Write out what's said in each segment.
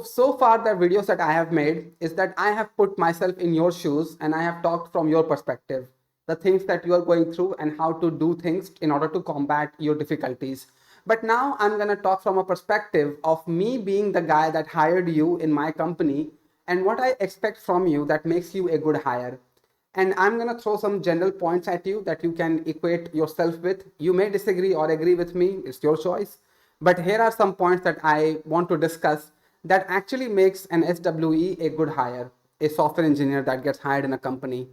So far the videos that I have made is that I have put myself in your shoes and I have talked from your perspective, the things that you are going through and how to do things in order to combat your difficulties. But now I'm going to talk from a perspective of me being the guy that hired you in my company and what I expect from you that makes you a good hire. And I'm going to throw some general points at you that you can equate yourself with. You may disagree or agree with me, it's your choice. But here are some points that I want to discuss that actually makes an SWE a good hire, a software engineer that gets hired in a company.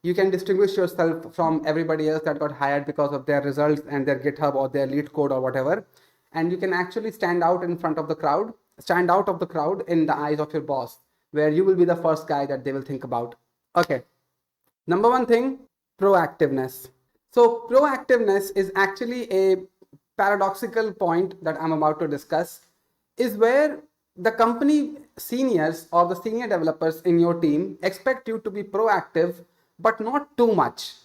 You can distinguish yourself from everybody else that got hired because of their results and their GitHub or their lead code or whatever. And you can actually stand out in front of the crowd, stand out of the crowd in the eyes of your boss, where you will be the first guy that they will think about. Okay. Number one thing, proactiveness. So proactiveness is actually a paradoxical point that I'm about to discuss, is where the company seniors or the senior developers in your team expect you to be proactive, but not too much.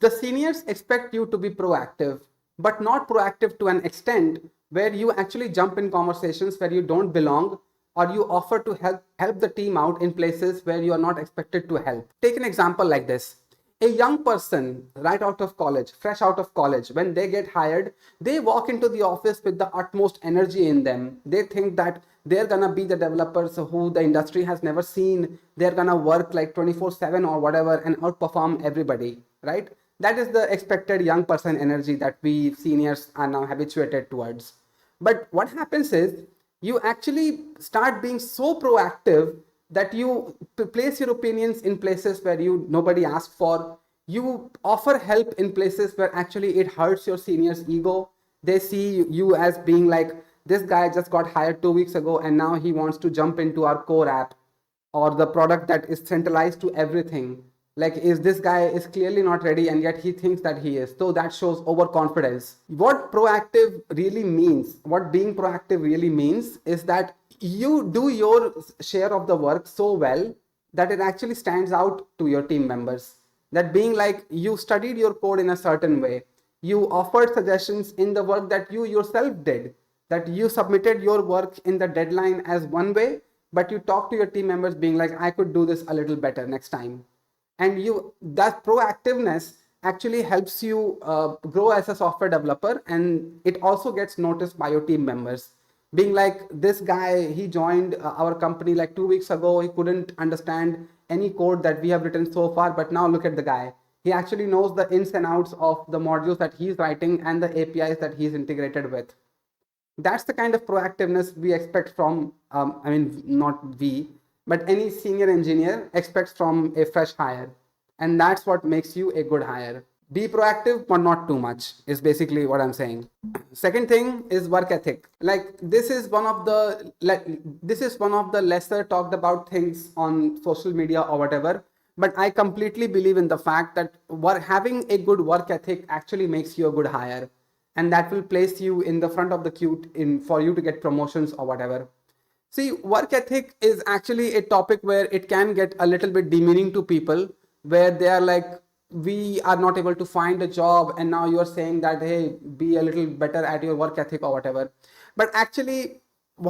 The seniors expect you to be proactive, but not proactive to an extent where you actually jump in conversations where you don't belong, or you offer to help the team out in places where you are not expected to help. Take an example like this. A young person right out of college, fresh out of college, when they get hired, they walk into the office with the utmost energy in them. They think that they're gonna be the developers who the industry has never seen. They're gonna work like 24/7 or whatever and outperform everybody, right? That is the expected young person energy that we seniors are now habituated towards. But what happens is you actually start being so proactive that you place your opinions in places where nobody asked for. You offer help in places where actually it hurts your seniors' ego. They see you as being like, this guy just got hired 2 weeks ago and now he wants to jump into our core app or the product that is centralized to everything. Like, is this guy is clearly not ready and yet he thinks that he is. So that shows overconfidence. What proactive really means, what being proactive really means, is that you do your share of the work so well that it actually stands out to your team members. That being like, you studied your code in a certain way, you offered suggestions in the work that you yourself did, that you submitted your work in the deadline as one way, but you talk to your team members being like, I could do this a little better next time. And that proactiveness actually helps you grow as a software developer, and it also gets noticed by your team members. Being like, this guy, he joined our company like 2 weeks ago, he couldn't understand any code that we have written so far, but now look at the guy. He actually knows the ins and outs of the modules that he's writing and the APIs that he's integrated with. That's the kind of proactiveness we expect from, not we, but any senior engineer expects from a fresh hire. And that's what makes you a good hire. Be proactive, but not too much, is basically what I'm saying. Second thing is work ethic. Like, this is one of the lesser talked about things on social media or whatever. But I completely believe in the fact that having a good work ethic actually makes you a good hire. And that will place you in the front of the queue for you to get promotions or whatever. See, work ethic is actually a topic where it can get a little bit demeaning to people, where they are like, we are not able to find a job and now you're saying that, hey, be a little better at your work ethic or whatever. But actually,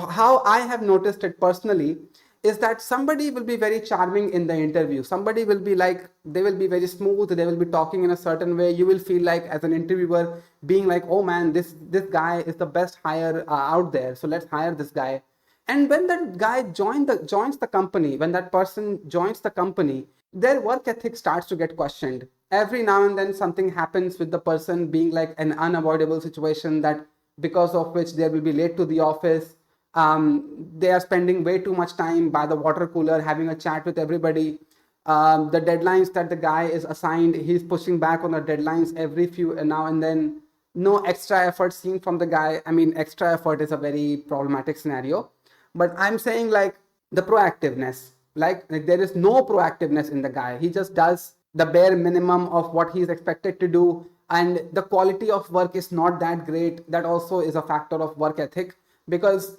how I have noticed it personally is that somebody will be very charming in the interview. Somebody will be like, they will be very smooth, they will be talking in a certain way. You will feel like, as an interviewer, being like, oh man, this guy is the best hire out there, so let's hire this guy. And when that guy joins the company, when that person joins the company, their work ethic starts to get questioned. Every now and then something happens with the person, being like an unavoidable situation that because of which they will be late to the office. They are spending way too much time by the water cooler having a chat with everybody. The deadlines that the guy is assigned, he's pushing back on the deadlines every few now and then. No extra effort seen from the guy. I mean, extra effort is a very problematic scenario. But I'm saying, like, the proactiveness, like there is no proactiveness in the guy. He just does the bare minimum of what he's expected to do. And the quality of work is not that great. That also is a factor of work ethic, because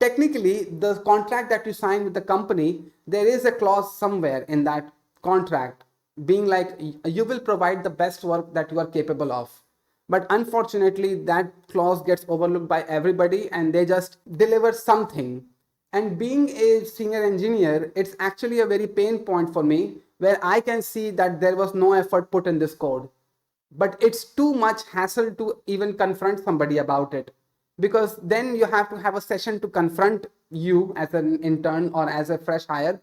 technically the contract that you sign with the company, there is a clause somewhere in that contract being like, you will provide the best work that you are capable of. But unfortunately, that clause gets overlooked by everybody and they just deliver something. And being a senior engineer, it's actually a very pain point for me where I can see that there was no effort put in this code. But it's too much hassle to even confront somebody about it, because then you have to have a session to confront you as an intern or as a fresh hire,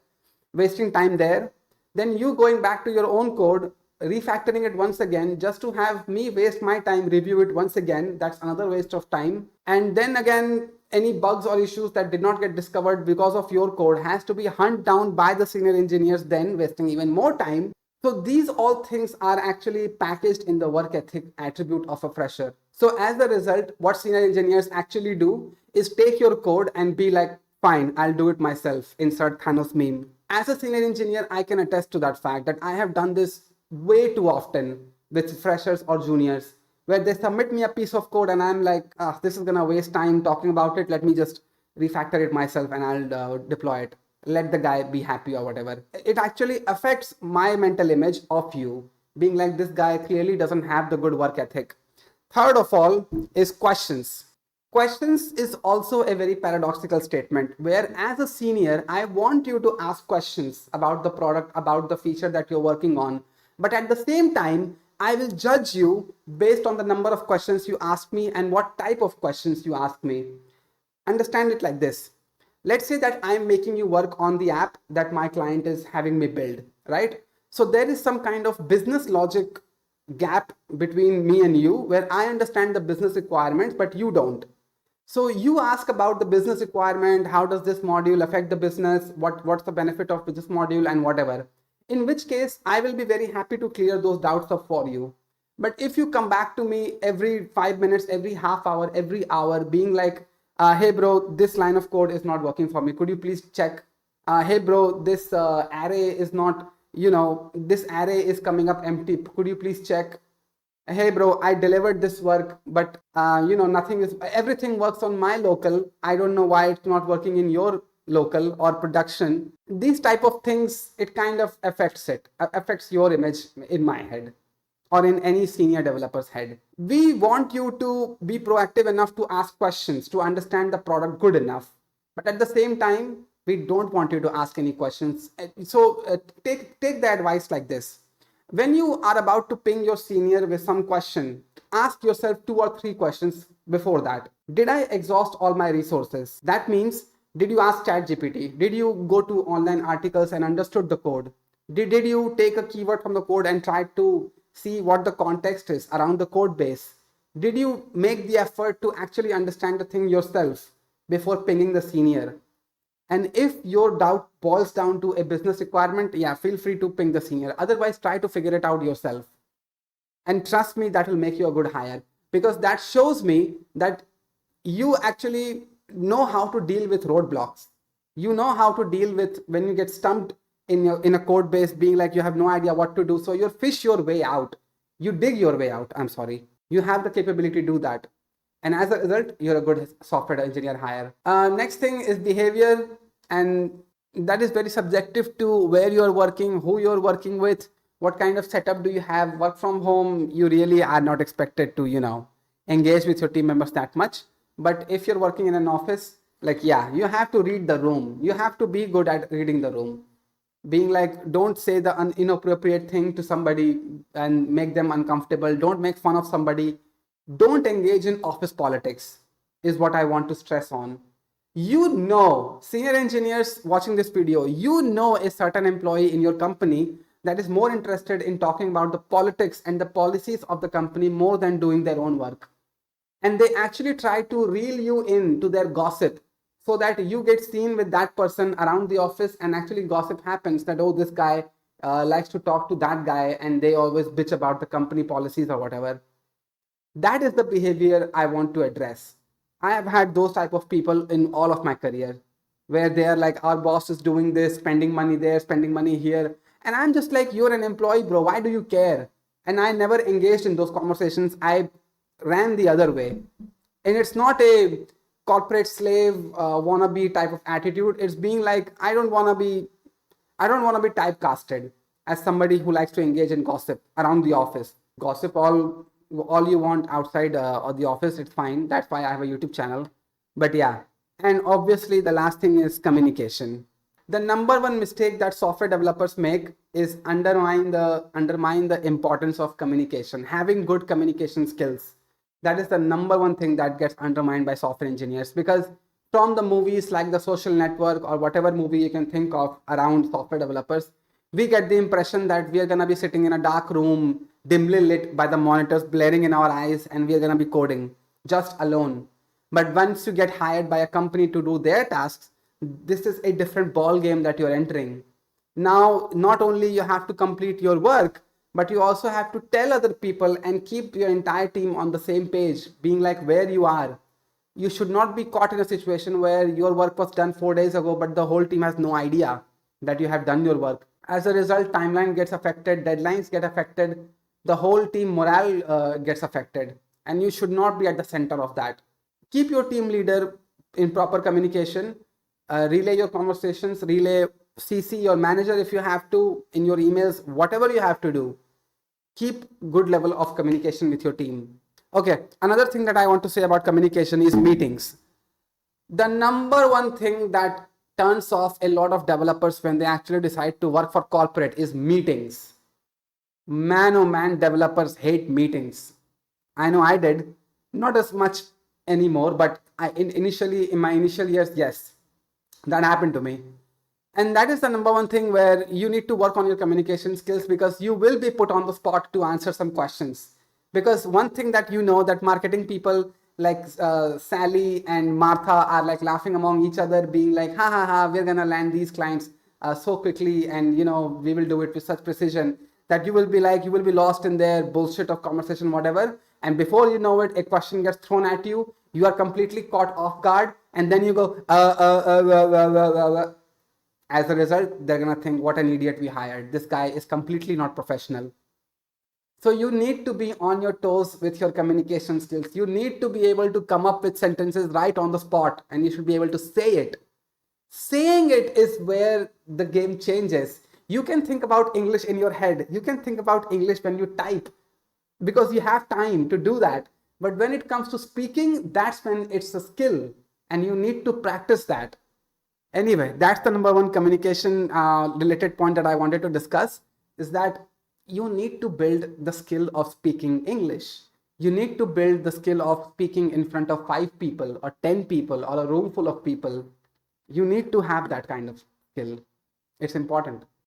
wasting time there. Then you going back to your own code, refactoring it once again just to have me waste my time, review it once again. That's another waste of time. And then again, any bugs or issues that did not get discovered because of your code has to be hunted down by the senior engineers, then wasting even more time. So these all things are actually packaged in the work ethic attribute of a fresher. So as a result, what senior engineers actually do is take your code and be like, fine, I'll do it myself. Insert Thanos meme. As a senior engineer, I can attest to that fact that I have done this way too often with freshers or juniors, where they submit me a piece of code and I'm like, this is gonna waste time talking about it. Let me just refactor it myself and I'll deploy it. Let the guy be happy or whatever. It actually affects my mental image of you, being like, this guy clearly doesn't have the good work ethic. Third of all is questions. Questions is also a very paradoxical statement where, as a senior, I want you to ask questions about the product, about the feature that you're working on. But at the same time, I will judge you based on the number of questions you ask me and what type of questions you ask me. Understand it like this. Let's say that I'm making you work on the app that my client is having me build, right? So there is some kind of business logic gap between me and you where I understand the business requirements, but you don't. So you ask about the business requirement, how does this module affect the business, what's the benefit of this module and whatever. In which case, I will be very happy to clear those doubts up for you. But if you come back to me every 5 minutes, every half hour, every hour, being like, hey bro, this line of code is not working for me, could you please check? Hey bro, this array is not, this array is coming up empty, could you please check? Hey bro, I delivered this work, but everything works on my local. I don't know why it's not working in your local or production. These type of things, it kind of affects your image in my head or in any senior developer's head. We want you to be proactive enough to ask questions, to understand the product good enough. But at the same time, we don't want you to ask any questions. So take the advice like this. When you are about to ping your senior with some question, ask yourself 2 or 3 questions before that. Did I exhaust all my resources? That means, did you ask ChatGPT? Did you go to online articles and understood the code? Did you take a keyword from the code and try to see what the context is around the code base? Did you make the effort to actually understand the thing yourself before pinging the senior? And if your doubt boils down to a business requirement, yeah, feel free to ping the senior. Otherwise, try to figure it out yourself. And trust me, that will make you a good hire, because that shows me that you actually know how to deal with roadblocks. You know how to deal with when you get stumped in a code base, being like you have no idea what to do. So you fish your way out. You dig your way out. I'm sorry. You have the capability to do that. And as a result, you're a good software engineer hire. Next thing is behavior. And that is very subjective to where you're working, who you're working with, what kind of setup do you have. Work from home, you really are not expected to, engage with your team members that much. But if you're working in an office, you have to read the room. You have to be good at reading the room. Being like, don't say the inappropriate thing to somebody and make them uncomfortable. Don't make fun of somebody. Don't engage in office politics is what I want to stress on. Senior engineers watching this video, a certain employee in your company that is more interested in talking about the politics and the policies of the company more than doing their own work. And they actually try to reel you into their gossip so that you get seen with that person around the office, and actually gossip happens that, oh, this guy likes to talk to that guy and they always bitch about the company policies or whatever. That is the behavior I want to address. I have had those type of people in all of my career where they are like, our boss is doing this, spending money there, spending money here. And I'm just like, you're an employee, bro. Why do you care? And I never engaged in those conversations. I ran the other way. And it's not a corporate slave wannabe type of attitude. It's being like, I don't want to be typecasted as somebody who likes to engage in gossip around the office. Gossip all you want outside of the office, it's fine. That's why I have a YouTube channel. But yeah, And obviously, the last thing is communication. The number one mistake that software developers make is undermine the importance of communication. Having good communication skills, that is the number one thing that gets undermined by software engineers, because from the movies like The Social Network or whatever movie you can think of around software developers, we get the impression that we are going to be sitting in a dark room dimly lit by the monitors blaring in our eyes, and we are going to be coding just alone. But once you get hired by a company to do their tasks, this is a different ball game that you're entering. Now, not only you have to complete your work, but you also have to tell other people and keep your entire team on the same page, being like where you are. You should not be caught in a situation where your work was done 4 days ago, but the whole team has no idea that you have done your work. As a result, timeline gets affected, deadlines get affected, the whole team morale gets affected, and you should not be at the center of that. Keep your team leader in proper communication, relay your conversations, relay CC your manager if you have to in your emails, whatever you have to do. Keep good level of communication with your team. Okay, another thing that I want to say about communication is meetings. The number one thing that turns off a lot of developers when they actually decide to work for corporate is meetings. Man, oh man, developers hate meetings. I know I did, not as much anymore, but in my initial years, yes, that happened to me. And that is the number one thing where you need to work on your communication skills, because you will be put on the spot to answer some questions. Because one thing that you know, that marketing people like Sally and Martha are like laughing among each other, being like, ha ha ha, we're gonna land these clients so quickly, and we will do it with such precision that you will be like, you will be lost in their bullshit of conversation, whatever. And before you know it, a question gets thrown at you. You are completely caught off guard, and then you go, as a result, they're gonna think, what an idiot we hired. This guy is completely not professional. So you need to be on your toes with your communication skills. You need to be able to come up with sentences right on the spot, and you should be able to say it. Saying it is where the game changes. You can think about English in your head. You can think about English when you type, because you have time to do that. But when it comes to speaking, that's when it's a skill, and you need to practice that. Anyway, that's the number one communication related point that I wanted to discuss, is that you need to build the skill of speaking English. You need to build the skill of speaking in front of 5 people or 10 people or a room full of people. You need to have that kind of skill. It's important.